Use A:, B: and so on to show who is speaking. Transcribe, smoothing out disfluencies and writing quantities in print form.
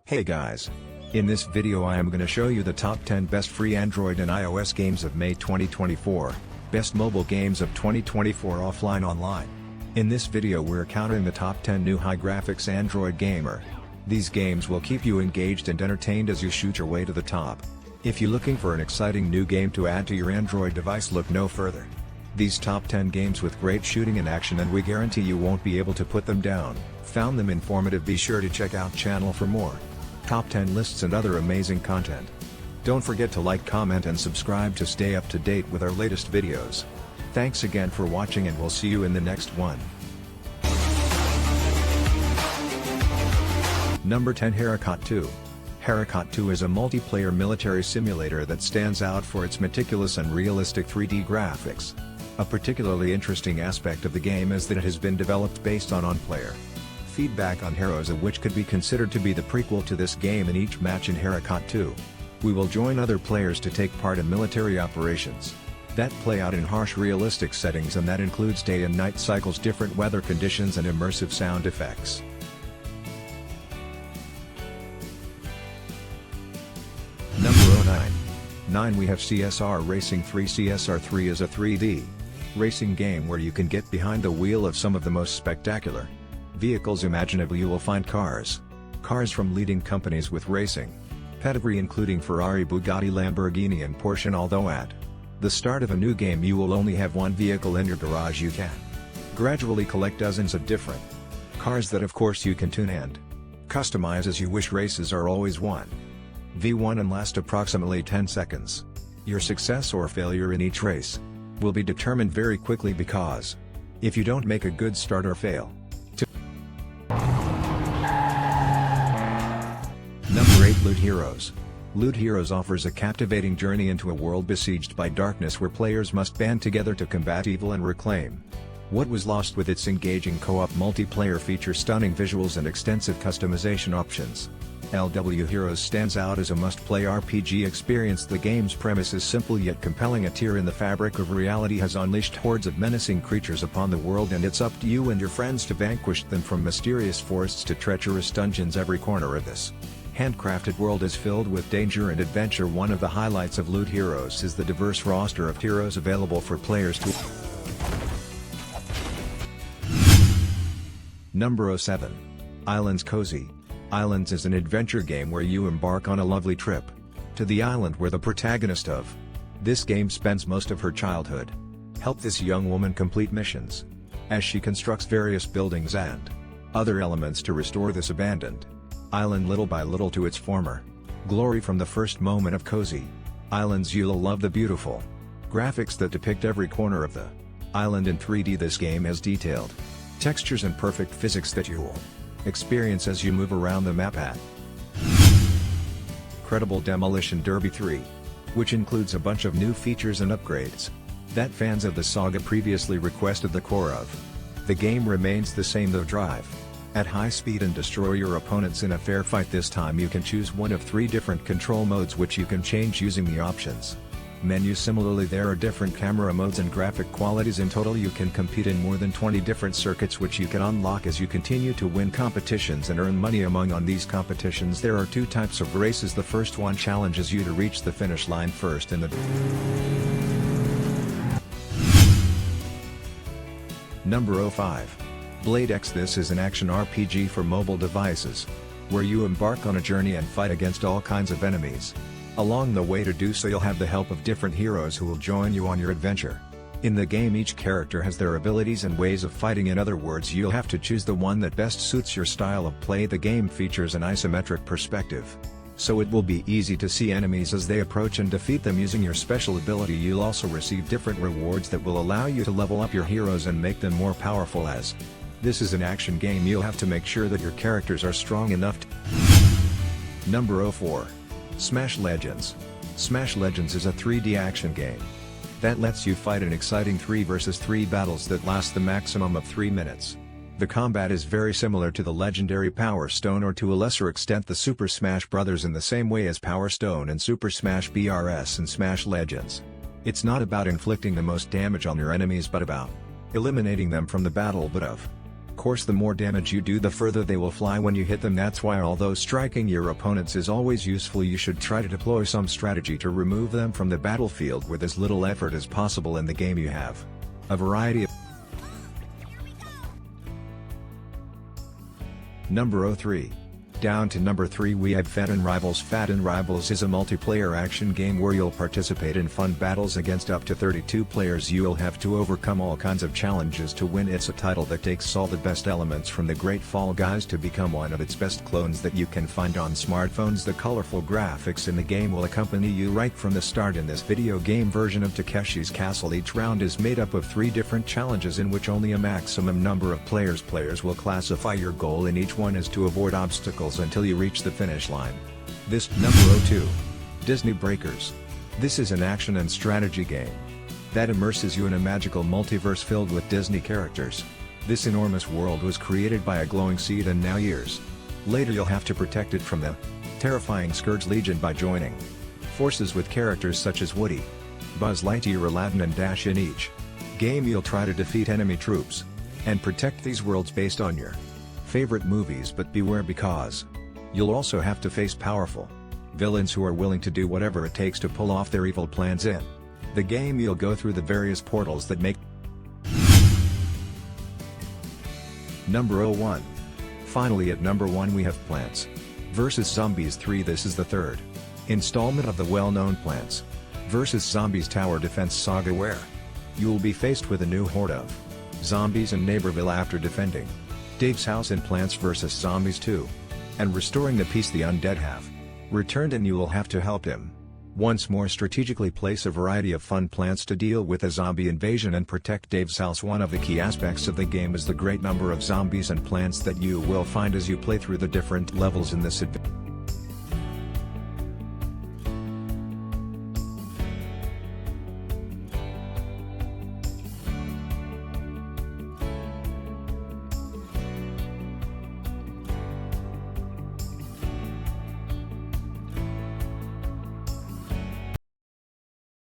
A: Hey guys! In this video I am going to show you the top 10 best free Android and iOS games of May 2024, best mobile games of 2024 offline online. In this video we're counting the top 10 new high graphics Android gamer. These games will keep you engaged and entertained as you shoot your way to the top. If you're looking for an exciting new game to add to your Android device, look no further. These top 10 games with great shooting and action, and we guarantee you won't be able to put them down. Found them informative? Be sure to check out channel for more top 10 lists and other amazing content. Don't forget to like, comment and subscribe to stay up to date with our latest videos. Thanks again for watching, and we'll see you in the next one. Number 10, Herac Cott 2. Herac Cott 2 is a multiplayer military simulator that stands out for its meticulous and realistic 3D graphics. A particularly interesting aspect of the game is that it has been developed based on player feedback on heroes, of which could be considered to be the prequel to this game. In each match in Herac Cott 2, we will join other players to take part in military operations that play out in harsh realistic settings, and that includes day and night cycles, different weather conditions and immersive sound effects. Number 9. We have CSR Racing 3. CSR 3 is a 3D racing game where you can get behind the wheel of some of the most spectacular vehicles imaginable. You will find cars from leading companies with racing pedigree, including Ferrari, Bugatti, Lamborghini and Porsche. And although at the start of a new game you will only have one vehicle in your garage, you can gradually collect dozens of different cars that of course you can tune and customize as you wish. Races are always 1v1 and last approximately 10 seconds. Your success or failure in each race will be determined very quickly, because if you don't make a good start or fail to Number 8, Loot Heroes. Loot Heroes offers a captivating journey into a world besieged by darkness, where players must band together to combat evil and reclaim what was lost. With its engaging co-op multiplayer feature, stunning visuals and extensive customization options, LW Heroes stands out as a must-play RPG experience. The game's premise is simple yet compelling. A tear in the fabric of reality has unleashed hordes of menacing creatures upon the world, and it's up to you and your friends to vanquish them. From mysterious forests to treacherous dungeons, every corner of this handcrafted world is filled with danger and adventure. One of the highlights of Loot Heroes is the diverse roster of heroes available for players to. Number 7. Islands. Cozy Islands is an adventure game where you embark on a lovely trip to the island where the protagonist of this game spends most of her childhood. Help this young woman complete missions as she constructs various buildings and other elements to restore this abandoned island little by little to its former glory. From the first moment of Cozy Islands, you'll love the beautiful graphics that depict every corner of the island in 3D. This game has detailed textures and perfect physics that you'll experience as you move around the map. At incredible Demolition Derby 3, which includes a bunch of new features and upgrades that fans of the saga previously requested. The core of the game remains the same, though. Drive at high speed and destroy your opponents in a fair fight. This time you can choose one of 3 different control modes, which you can change using the options menu. Similarly, there are different camera modes and graphic qualities. In total you can compete in more than 20 different circuits, which you can unlock as you continue to win competitions and earn money. On these competitions there are 2 types of races. The first one challenges you to reach the finish line first in the. Number 5. Blade X. This is an action RPG for mobile devices, where you embark on a journey and fight against all kinds of enemies. Along the way, to do so you'll have the help of different heroes who will join you on your adventure. In the game each character has their abilities and ways of fighting. In other words, you'll have to choose the one that best suits your style of play. The game features an isometric perspective, so it will be easy to see enemies as they approach and defeat them using your special ability. You'll also receive different rewards that will allow you to level up your heroes and make them more powerful. As this is an action game, you'll have to make sure that your characters are strong enough to. Number 4. Smash Legends. Smash Legends is a 3D action game that lets you fight in exciting 3 vs 3 battles that last the maximum of 3 minutes. The combat is very similar to the legendary Power Stone, or to a lesser extent the Super Smash Bros. In the same way as Power Stone and Super Smash Bros. and Smash Legends, it's not about inflicting the most damage on your enemies but about eliminating them from the battle, but of course the more damage you do the further they will fly when you hit them. That's why although striking your opponents is always useful, you should try to deploy some strategy to remove them from the battlefield with as little effort as possible. In the game you have a variety of Number 03. Down to number 3 we have Thetan Rivals. Thetan Rivals is a multiplayer action game where you'll participate in fun battles against up to 32 players. You'll have to overcome all kinds of challenges to win. It's a title that takes all the best elements from the great Fall Guys to become one of its best clones that you can find on smartphones. The colorful graphics in the game will accompany you right from the start. In this video game version of Takeshi's Castle, each round is made up of 3 different challenges in which only a maximum number of players will classify. Your goal in each one is to avoid obstacles until you reach the finish line. This number 02. Disney Breakers. This is an action and strategy game that immerses you in a magical multiverse filled with Disney characters. This enormous world was created by a glowing seed, and now years later you'll have to protect it from the terrifying Scourge Legion by joining forces with characters such as Woody, Buzz Lightyear, Aladdin and Dash. In each game you'll try to defeat enemy troops and protect these worlds based on your favorite movies, but beware because you'll also have to face powerful villains who are willing to do whatever it takes to pull off their evil plans. In the game you'll go through the various portals that make Number 01. Finally at number 1 we have Plants vs Zombies 3. This is the third installment of the well-known Plants vs Zombies tower defense saga, where you will be faced with a new horde of zombies in Neighborville after defending Dave's house in Plants vs Zombies 2 and restoring the peace. The undead have returned and you will have to help him once more strategically place a variety of fun plants to deal with a zombie invasion and protect Dave's house. One of the key aspects of the game is the great number of zombies and plants that you will find as you play through the different levels in this adventure.